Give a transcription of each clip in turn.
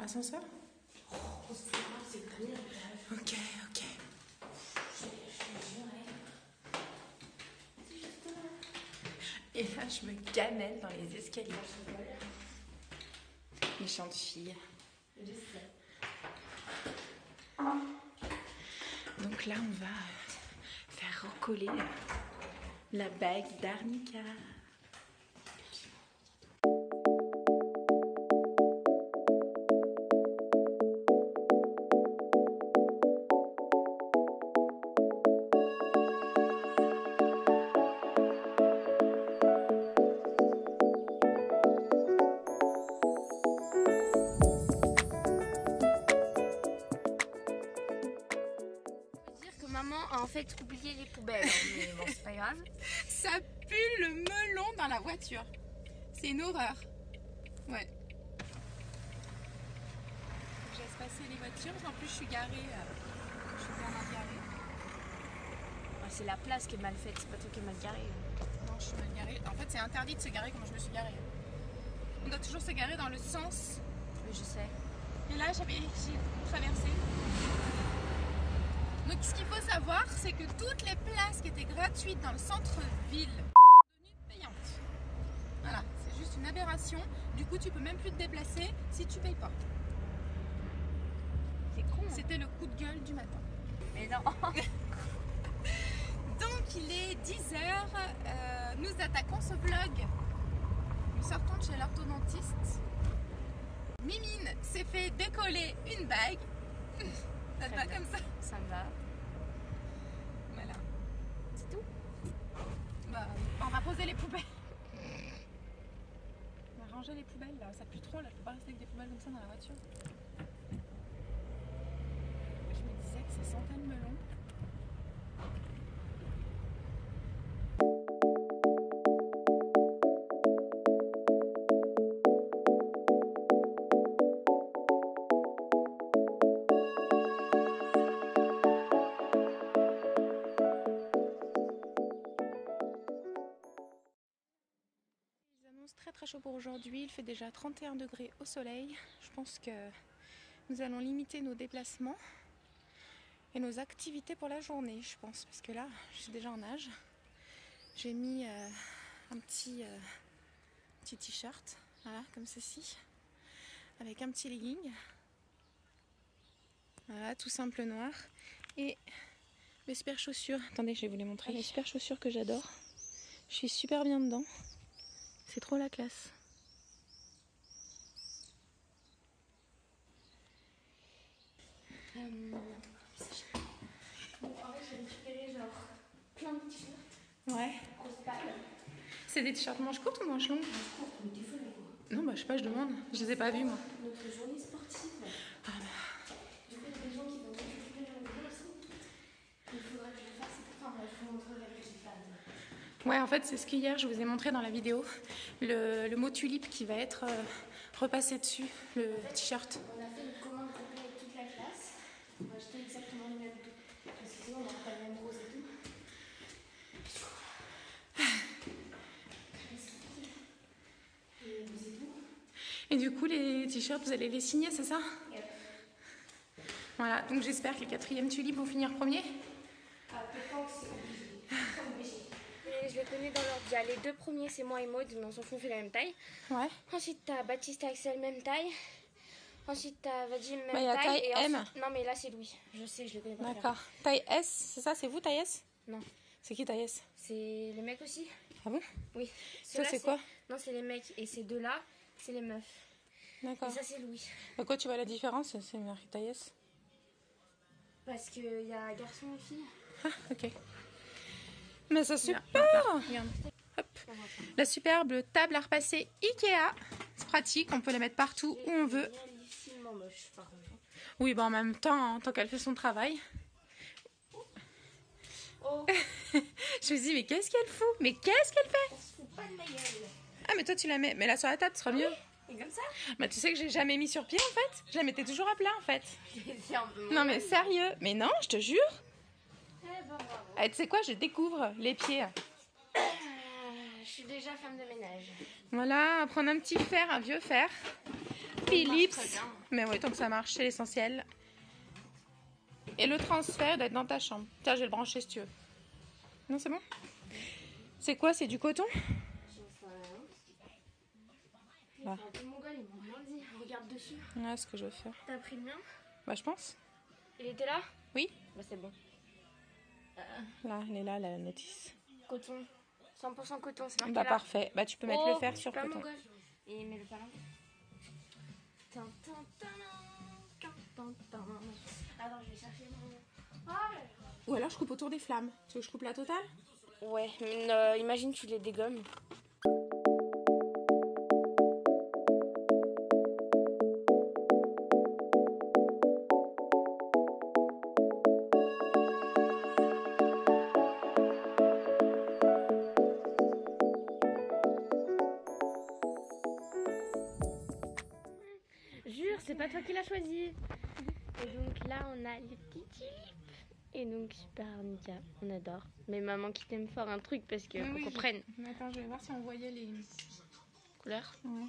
ascenseur? Oh, c'est grave, c'est le dernier étage. Ok. Et là, je me gamelle dans les escaliers. Méchante fille. Je sais. Donc là, on va faire recoller la bague d'Arnica. Maman a en fait oublié les poubelles, hein, mais bon, c'est pas grave. Ça pue le melon dans la voiture. C'est une horreur. Ouais. Je laisse passer les voitures. En plus, je suis garée. Je suis bien mal garée. C'est la place qui est mal faite, c'est pas toi qui est mal garée. Non, je suis mal garée. En fait, c'est interdit de se garer comme je me suis garée. On doit toujours se garer dans le sens. Oui, je sais. Et là, j'ai traversé. Donc ce qu'il faut savoir, c'est que toutes les places qui étaient gratuites dans le centre-ville sont devenues payantes. Voilà, c'est juste une aberration. Du coup, tu peux même plus te déplacer si tu payes pas. C'est con. Hein. C'était le coup de gueule du matin. Mais non. Donc il est 10h, nous attaquons ce vlog. Nous sortons de chez l'orthodontiste. Mimine s'est fait décoller une bague. Ça te va comme ça? Ça me va. Voilà. C'est tout? Bah, on va poser les poubelles. On va ranger les poubelles là. Ça pue trop là. Je peux pas rester avec des poubelles comme ça dans la voiture. Je me disais que ça sentait le melon. Très chaud pour aujourd'hui, il fait déjà 31 degrés au soleil. Je pense que nous allons limiter nos déplacements et nos activités pour la journée, je pense, parce que là, je suis déjà en nage. J'ai mis un petit t-shirt, voilà, comme ceci, avec un petit legging, voilà, tout simple noir, et mes super chaussures. Attendez, je vais vous les montrer. Les super chaussures que j'adore. Je suis super bien dedans. C'est trop la classe. Bon, en fait, j'ai récupéré genre plein de t-shirts. Ouais. Grosse palle. C'est des t-shirts manches courtes ou manches longues? Manches courtes, mais t'es folle quoi. Non, bah je sais pas, je demande. Je les ai pas vus moi. Notre journée sportive. Ah bah. Du coup, il y a des gens qui vont récupérer le vélo aussi. Il faudra que je le fasse. Enfin, bref, je vous montrerai le résultat. Ouais, en fait, c'est ce qu'hier je vous ai montré dans la vidéo. Le mot tulipe qui va être repassé dessus, le t-shirt. On a fait une commande complète avec toute la classe. On va acheter exactement le même. Parce que sinon, on n'aura pas le même rose et tout. Et vous êtes où? Et du coup, les t-shirts, vous allez les signer, c'est ça? Yep. Voilà, donc j'espère que les 4e tulipes vont finir premier. Ah, peut-être c'est obligé. C'est obligé. Et je les connais dans l'ordre. Il y a les 2 premiers, c'est moi et Maud, mais on s'en fout, on fait la même taille. Ouais. Ensuite, t'as Baptiste et Axel, même taille. Ensuite, t'as Vadim, même Bah, y a taille et M. ensuite... Non, mais là, c'est Louis. Je sais, je les connais pas. D'accord. Taille S, c'est ça? C'est vous, taille S? Non. C'est qui taille S? C'est les mecs aussi? Ah bon? Oui. Toi, Ceux-là, c'est quoi? Non, c'est les mecs. Et ces deux-là, c'est les meufs. D'accord. Et ça, c'est Louis. Bah, quoi, tu vois la différence? C'est marqué taille S. Parce qu'il y a garçon et fille. Ah, ok. Mais c'est super! Regarde. Hop. La superbe table à repasser Ikea. C'est pratique, on peut la mettre partout où on veut. Réalissimement moche, par contre. Oui, bah en même temps, hein, tant qu'elle fait son travail. Oh, Je me dis, mais qu'est-ce qu'elle fout? Mais qu'est-ce qu'elle fait? on se fout pas de ma gueule. Ah, mais toi, tu la mets. Mais là, sur la table, ce sera mieux. Et comme ça? Bah, tu sais que j'ai jamais mis sur pied, en fait. Je la mettais toujours à plat, en fait. C'est un peu Non, mais sérieux. Mais non, je te jure. Eh ben, bravo. Ah, tu sais quoi, je découvre les pieds. Je suis déjà femme de ménage. Voilà, prendre un petit fer, un vieux fer. Philips. Mais oui, tant que ça marche, c'est l'essentiel. Et le transfert d'être dans ta chambre. Tiens, je vais le brancher si tu veux. Non, c'est bon? C'est quoi? C'est du coton? Là. Ils m'ont rien dit. Regarde dessus. Ouais, ce que je vais faire. T'as pris le mien? Bah, je pense. Il était là? Oui. Bah, c'est bon. Là, elle est là, la notice. Coton. 100% coton, c'est marqué Bah, là. parfait. Bah, tu peux mettre le fer sur pas coton. mon gosse. Et mets le palin. Alors, je vais chercher mon... Ou alors, je coupe autour des flammes. Tu veux que je coupe la totale? Ouais, imagine tu les dégommes. Jure, c'est pas toi qui l'as choisi. Et donc là, on a les petits tulipes. Et donc, super Arnica, on adore. Mais maman qui t'aime fort un truc parce que qu'on comprenne. Attends, je vais voir si on voyait les Couleurs. Ouais.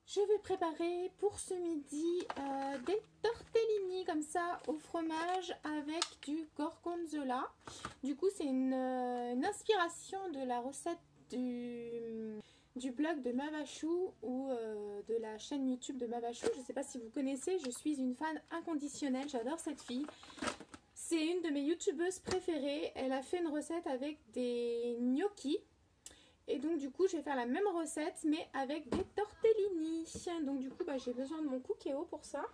Je vais préparer pour ce midi des tortellini comme ça au fromage avec du gorgonzola. Du coup, c'est une inspiration de la recette du blog de Mavachou ou de la chaîne YouTube de Mavachou. Je ne sais pas si vous connaissez, je suis une fan inconditionnelle, j'adore cette fille. C'est une de mes youtubeuses préférées. Elle a fait une recette avec des gnocchis. Et donc du coup je vais faire la même recette mais avec des tortellini. Donc du coup bah, j'ai besoin de mon cookéo pour ça.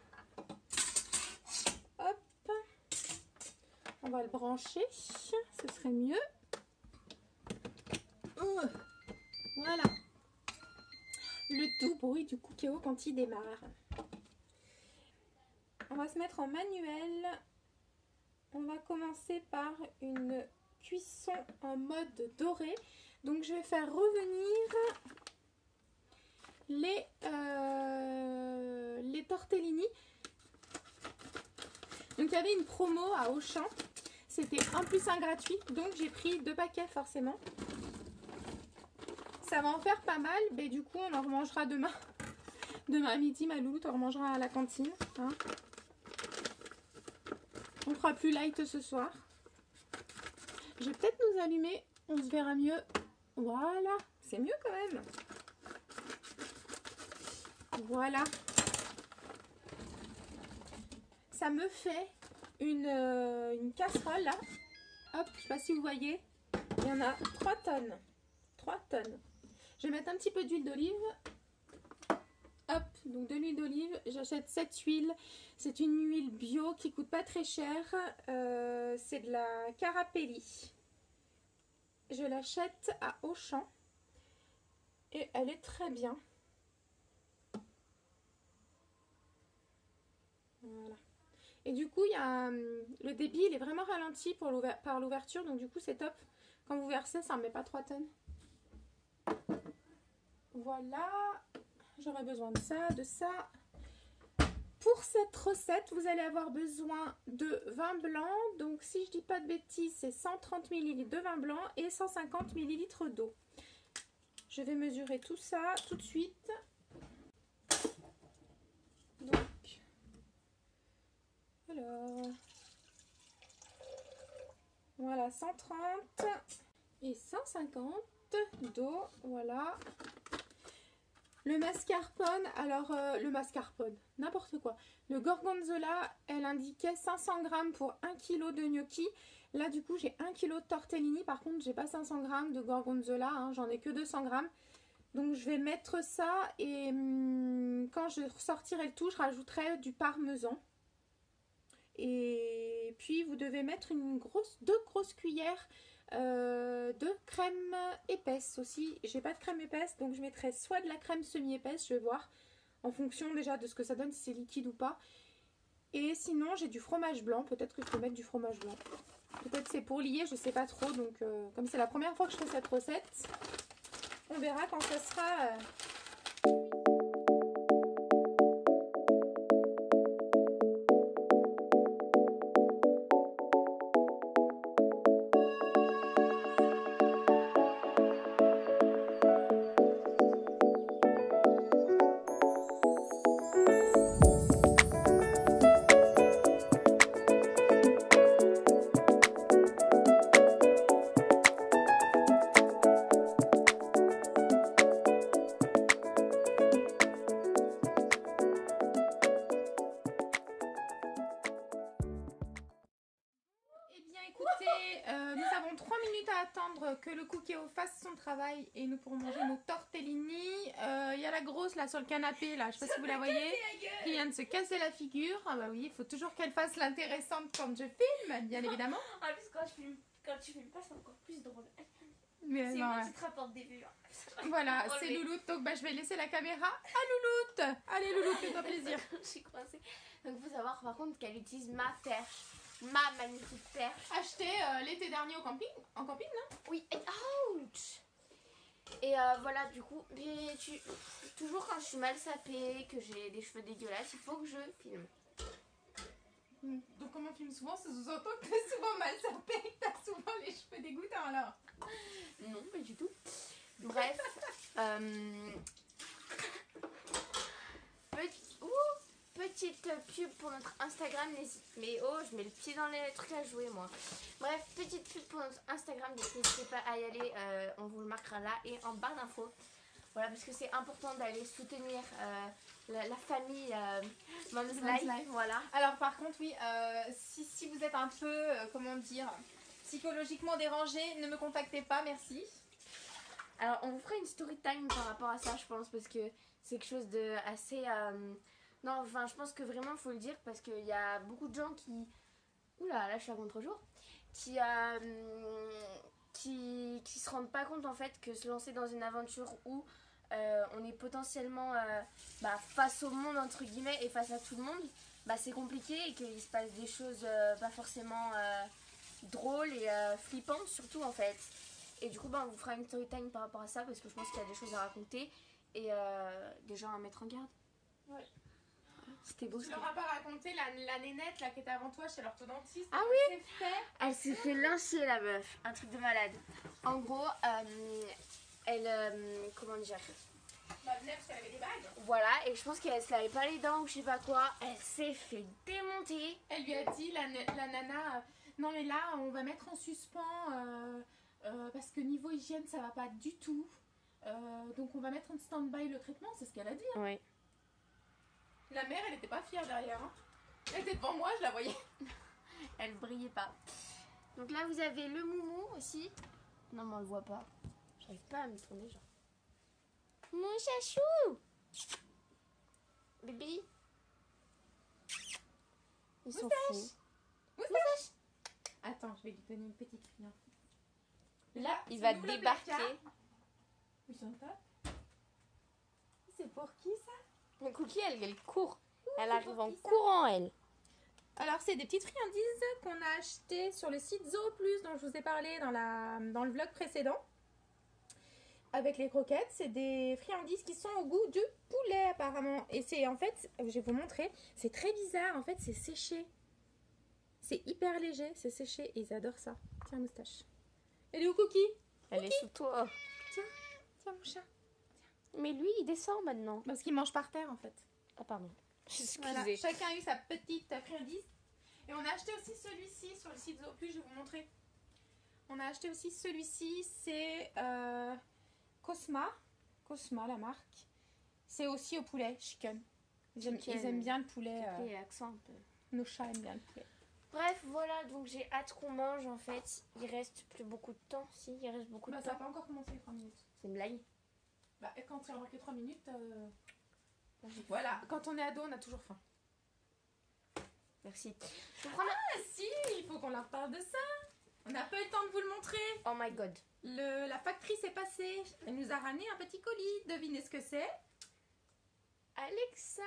Hop. On va le brancher. Ce serait mieux. Voilà. Le doux bruit du cookéo quand il démarre. On va se mettre en manuel. On va commencer par une cuisson en mode doré. Donc je vais faire revenir les tortellini. Donc il y avait une promo à Auchan. C'était 1 + 1 gratuit. Donc j'ai pris 2 paquets forcément. Ça va en faire pas mal. Mais du coup on en remangera demain. Demain à midi, ma louloute, on remangera à la cantine. Hein. On fera plus light ce soir. Je vais peut-être nous allumer. On se verra mieux. Voilà, c'est mieux quand même. Voilà. Ça me fait une casserole là. Hop, je sais pas si vous voyez. Il y en a 3 tonnes. 3 tonnes. Je vais mettre un petit peu d'huile d'olive. Hop, donc de l'huile d'olive. J'achète cette huile. C'est une huile bio qui coûte pas très cher. C'est de la Carapelli. Je l'achète à Auchan et elle est très bien. Voilà. Et du coup, il y a le débit, il est vraiment ralenti par l'ouverture, donc du coup c'est top. Quand vous versez, ça ne met pas 3 tonnes. Voilà, j'aurais besoin de ça, de ça. Pour cette recette, vous allez avoir besoin de vin blanc. Donc si je dis pas de bêtises, c'est 130 ml de vin blanc et 150 ml d'eau. Je vais mesurer tout ça tout de suite. Donc, alors, voilà, 130 et 150 d'eau, voilà. Le mascarpone, alors le mascarpone, n'importe quoi. Le gorgonzola, elle indiquait 500 g pour 1 kg de gnocchi. Là, du coup, j'ai 1 kg de tortellini. Par contre, j'ai pas 500 g de gorgonzola, hein, j'en ai que 200 g. Donc, je vais mettre ça et quand je ressortirai le tout, je rajouterai du parmesan. Et puis vous devez mettre deux grosses cuillères de crème épaisse aussi. J'ai pas de crème épaisse, donc je mettrai soit de la crème semi-épaisse, je vais voir, en fonction déjà de ce que ça donne, si c'est liquide ou pas. Et sinon j'ai du fromage blanc, peut-être que je peux mettre du fromage blanc. Peut-être c'est pour lier, je sais pas trop, donc comme c'est la première fois que je fais cette recette, on verra quand ça sera... nous avons 3 minutes à attendre que le cookéo fasse son travail et nous pourrons manger nos tortellini. Il y a la grosse là sur le canapé, là, je sais pas si vous la voyez, qui vient de se casser la figure. Ah bah oui, il faut toujours qu'elle fasse l'intéressante quand je filme, bien évidemment. En plus, quand tu filmes pas, c'est encore plus drôle. Mais c'est moi qui te rapporte des vues. Voilà, c'est Louloute, donc bah, je vais laisser la caméra à Louloute. Allez Louloute, fais-toi plaisir. Je suis coincée. Donc il faut savoir par contre qu'elle utilise ma perche. Ma magnifique perche. Acheté l'été dernier en camping, non? Oui, et ouch. Et voilà, du coup, toujours quand je suis mal sapée, que j'ai des cheveux dégueulasses, il faut que je filme. Donc comme on filme souvent, ça sous-entend que t'es souvent mal sapée et que t'as souvent les cheveux dégoûtants alors? Non, pas du tout. Bref. Petite pub pour notre Instagram. Mais oh, je mets le pied dans les trucs à jouer moi. Bref, petite pub pour notre Instagram. Donc n'hésitez pas à y aller. On vous le marquera là et en barre d'infos. Voilà, parce que c'est important d'aller soutenir la famille Mom's Life. Voilà. Alors par contre, oui, si vous êtes un peu, comment dire, psychologiquement dérangé, ne me contactez pas, merci. Alors on vous fera une story time par rapport à ça, je pense, parce que c'est quelque chose de assez... Non, enfin, je pense que vraiment, il faut le dire, parce qu'il y a beaucoup de gens qui... Oula, là, je suis à contre-jour. Qui se rendent pas compte, en fait, que se lancer dans une aventure où on est potentiellement face au monde, entre guillemets, et face à tout le monde, c'est compliqué et qu'il se passe des choses pas forcément drôles et flippantes, surtout, en fait. Et du coup, on vous fera une story time par rapport à ça, parce que je pense qu'il y a des choses à raconter et des gens à mettre en garde. Ouais. C'était beau. Tu leur as pas raconté la nénette là qui était avant toi chez l'orthodontiste? Ah oui, elle s'est fait lyncher la meuf, un truc de malade. En gros, comment dire, venait parce qu'elle avait des bagues. Voilà, et je pense qu'elle se lavait pas les dents ou je sais pas quoi. Elle s'est fait démonter. Elle lui a dit, la nana, non mais là on va mettre en suspens parce que niveau hygiène ça va pas du tout. Donc on va mettre en stand-by le traitement, c'est ce qu'elle a dit. Hein. Oui. La mère, elle était pas fière derrière. Hein. Elle était devant moi, je la voyais. Elle brillait pas. Donc là, vous avez le moumou aussi. Non, mais on le voit pas. J'arrive pas à me tourner, genre. Mon chachou! Bébé. Ils sont fous. Moustache. Attends, je vais lui donner une petite rien. Là, il va débarquer. Ils sont top. C'est pour qui ça? Mais Cookie, elle court. Elle arrive en courant, elle. Alors, c'est des petites friandises qu'on a achetées sur le site Zooplus dont je vous ai parlé dans le vlog précédent. Avec les croquettes, c'est des friandises qui sont au goût du poulet apparemment. Et c'est en fait, je vais vous montrer, c'est très bizarre. En fait, c'est séché. C'est hyper léger, c'est séché et ils adorent ça. Tiens, Moustache. Elle est où Cookie? Elle est sous toi. Tiens, tiens mon chat. Mais lui, il descend maintenant. Parce qu'il mange par terre en fait. Ah pardon. Excusez. Voilà, chacun a eu sa petite friandise. Et on a acheté aussi celui-ci sur le site Zooplus, je vais vous montrer. On a acheté aussi celui-ci, c'est Cosma. Cosma la marque. C'est aussi au poulet, chicken. Ils aiment bien le poulet. Accent un peu. Nos chats aiment bien le poulet. Bref, voilà, donc j'ai hâte qu'on mange en fait. Il reste plus beaucoup de temps. Si, il reste beaucoup de temps. Ça n'a pas encore commencé les 3 minutes. C'est une blague. Quand il y a marqué 3 minutes, voilà, quand on est ado, on a toujours faim. Merci. Je prends la... Ah si, il faut qu'on leur parle de ça. On n'a pas eu le temps de vous le montrer. Oh my god. La factrice est passée. Elle nous a ramené un petit colis. Devinez ce que c'est? Alexa.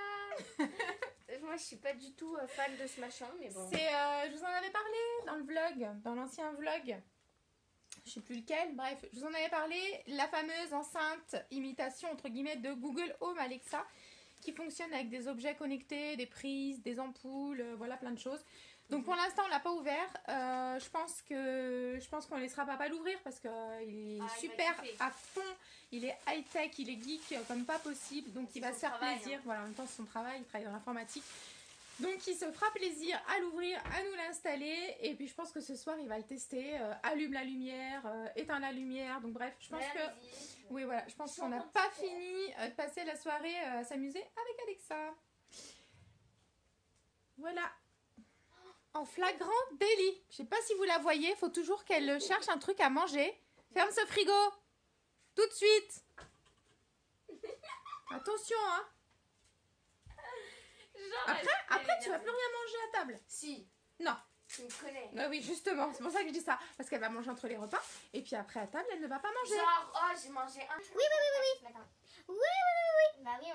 Moi, je suis pas du tout fan de ce machin, mais bon. C'est, je vous en avais parlé dans le vlog, dans l'ancien vlog. Je sais plus lequel. Bref, je vous en avais parlé. La fameuse enceinte imitation entre guillemets de Google Home Alexa, qui fonctionne avec des objets connectés, des prises, des ampoules, voilà plein de choses. Donc pour l'instant on l'a pas ouvert. Je pense qu'on laissera papa l'ouvrir parce que il est super à fond. Il est high tech, il est geek comme pas possible. Donc il va se faire plaisir. Voilà, en même temps c'est son travail, il travaille dans l'informatique. Donc il se fera plaisir à l'ouvrir, à nous l'installer. Et puis je pense que ce soir il va le tester. Allume la lumière, éteins la lumière. Donc bref, je pense que oui voilà, je pense qu'on n'a pas fini de passer la soirée à s'amuser avec Alexa. Voilà. En flagrant délit. Je sais pas si vous la voyez, il faut toujours qu'elle cherche un truc à manger. Ferme ce frigo. Tout de suite. Attention, hein. Après tu vas plus rien manger à table. Si. Non. Tu me connais. Bah oui, justement, c'est pour ça que je dis ça. Parce qu'elle va manger entre les repas. Et puis après à table, elle ne va pas manger. Genre, oh, j'ai mangé un. Oui. Bah oui,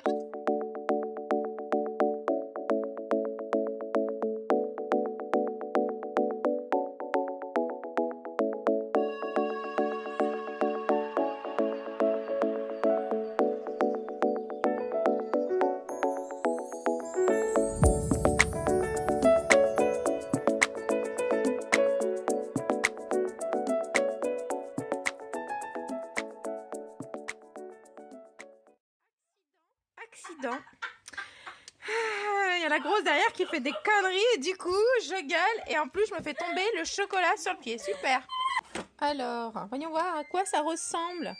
Accident. Il y a la grosse derrière qui fait des conneries et du coup je gueule et en plus je me fais tomber le chocolat sur le pied. Super. Alors, voyons voir à quoi ça ressemble.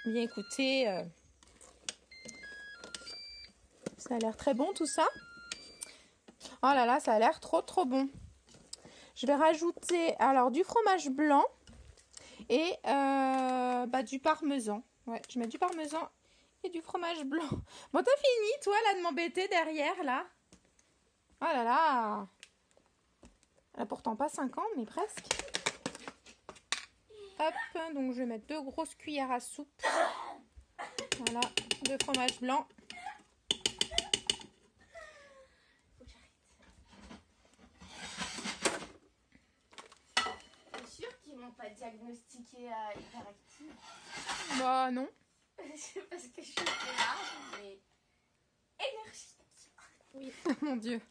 Bien écoutez, ça a l'air très bon tout ça. Oh là là, ça a l'air trop bon. Je vais rajouter alors du fromage blanc et du parmesan. Ouais, je mets du parmesan et du fromage blanc. Bon, t'as fini, toi, là, de m'embêter derrière, là? Oh là là! Elle a pourtant pas 5 ans, mais presque. Hop, donc je vais mettre 2 grosses cuillères à soupe. Voilà, de fromage blanc. T'es sûre qu'ils m'ont pas diagnostiqué hyperactive? Bah non. Parce que je suis là, mais énergique. Oui, mon Dieu.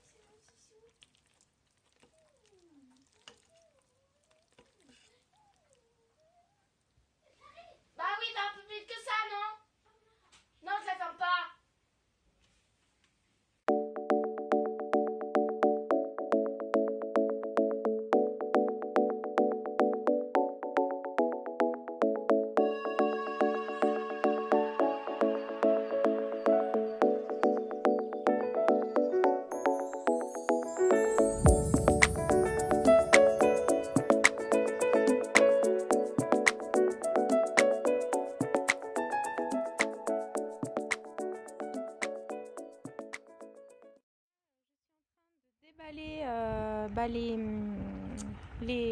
Bah oui, va un peu plus vite que ça, non? Non, je la ferme pas.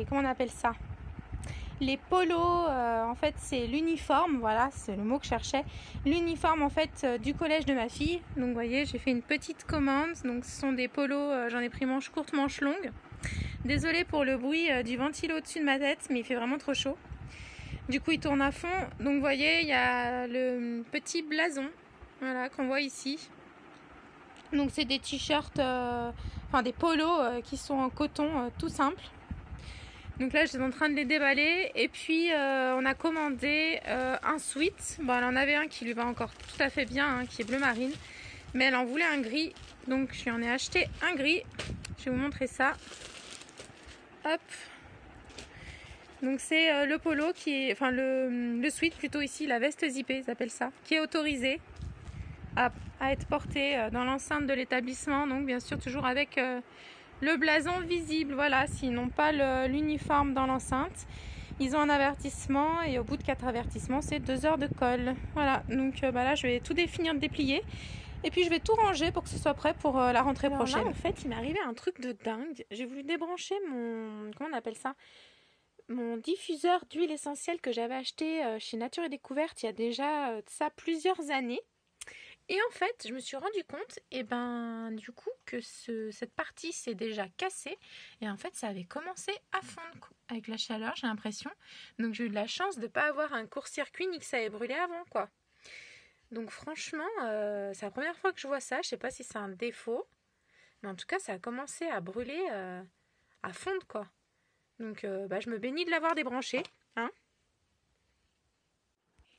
Comment on appelle ça, les polos, en fait c'est l'uniforme, voilà c'est le mot que je cherchais, l'uniforme en fait du collège de ma fille. Donc vous voyez, j'ai fait une petite commande, donc ce sont des polos, j'en ai pris manche courte, manche longue. Désolée pour le bruit du ventilo au-dessus de ma tête, mais il fait vraiment trop chaud, du coup il tourne à fond. Donc vous voyez, il y a le petit blason, voilà, qu'on voit ici. Donc c'est des t-shirts, des polos qui sont en coton tout simple. Donc là je suis en train de les déballer. Et puis on a commandé un sweat. Bon, elle en avait un qui lui va encore tout à fait bien, hein, qui est bleu marine. Mais elle en voulait un gris. Donc je lui en ai acheté un gris. Je vais vous montrer ça. Hop. Donc c'est le polo qui est, enfin le sweat plutôt ici, la veste zippée, ils appellent ça, qui est autorisé à être porté dans l'enceinte de l'établissement. Donc bien sûr toujours avec le blason visible. Voilà, s'ils n'ont pas l'uniforme dans l'enceinte, ils ont un avertissement et au bout de 4 avertissements, c'est 2 heures de colle. Voilà, donc là je vais tout définir de déplier Et puis je vais tout ranger pour que ce soit prêt pour la rentrée prochaine. Là, en fait, il m'est arrivé un truc de dingue. J'ai voulu débrancher mon... Comment on appelle ça? Mon diffuseur d'huile essentielle que j'avais acheté chez Nature et Découverte il y a déjà de ça plusieurs années. Et en fait, je me suis rendu compte, du coup, que cette partie s'est déjà cassée. Et en fait, ça avait commencé à fondre avec la chaleur, j'ai l'impression. Donc j'ai eu de la chance de ne pas avoir un court-circuit ni que ça ait brûlé avant, quoi. Donc franchement, c'est la première fois que je vois ça. Je sais pas si c'est un défaut. Mais en tout cas, ça a commencé à brûler, à fondre, quoi. Donc je me bénis de l'avoir débranché, hein.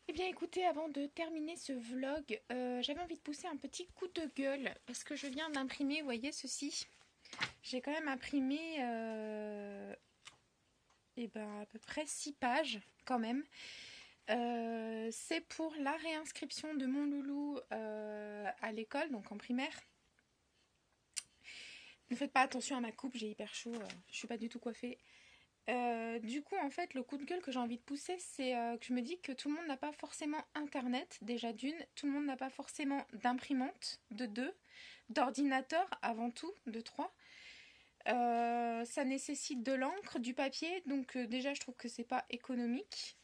Eh bien écoutez, avant de terminer ce vlog, j'avais envie de pousser un petit coup de gueule parce que je viens d'imprimer, vous voyez ceci. J'ai quand même imprimé à peu près 6 pages quand même. C'est pour la réinscription de mon loulou à l'école, donc en primaire. Ne faites pas attention à ma coupe, j'ai hyper chaud, je suis pas du tout coiffée. Du coup, en fait, le coup de gueule que j'ai envie de pousser, c'est que je me dis que tout le monde n'a pas forcément internet, déjà d'une, tout le monde n'a pas forcément d'imprimante, de 2, d'ordinateur avant tout, de 3. Ça nécessite de l'encre, du papier, donc déjà je trouve que c'est pas économique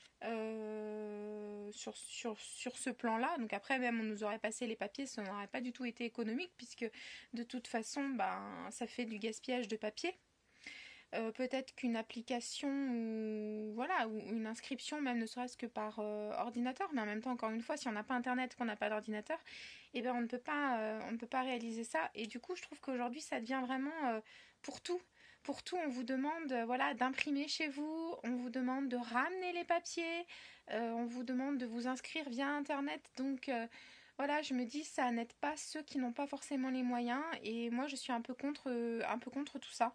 sur ce plan-là. Donc après, même on nous aurait passé les papiers, ça n'aurait pas du tout été économique, puisque de toute façon, ça fait du gaspillage de papier. Peut-être qu'une application ou une inscription, même ne serait-ce que par ordinateur, mais en même temps, encore une fois, si on n'a pas internet, qu'on n'a pas d'ordinateur, on ne peut pas réaliser ça. Et du coup, je trouve qu'aujourd'hui, ça devient vraiment pour tout. Pour tout, on vous demande d'imprimer chez vous, on vous demande de ramener les papiers, on vous demande de vous inscrire via internet. Donc je me dis, ça n'aide pas ceux qui n'ont pas forcément les moyens. Et moi, je suis un peu contre tout ça.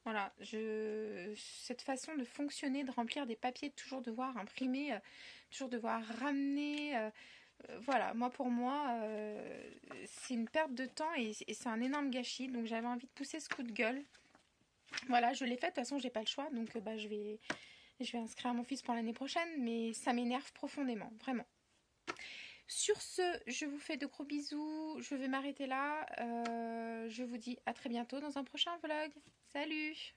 Voilà, cette façon de fonctionner, de remplir des papiers, de toujours devoir imprimer, toujours devoir ramener, pour moi, c'est une perte de temps et c'est un énorme gâchis. Donc j'avais envie de pousser ce coup de gueule. Voilà, je l'ai fait, de toute façon j'ai pas le choix, donc je vais inscrire mon fils pour l'année prochaine, mais ça m'énerve profondément, vraiment. Sur ce, je vous fais de gros bisous, je vais m'arrêter là, je vous dis à très bientôt dans un prochain vlog. Salut!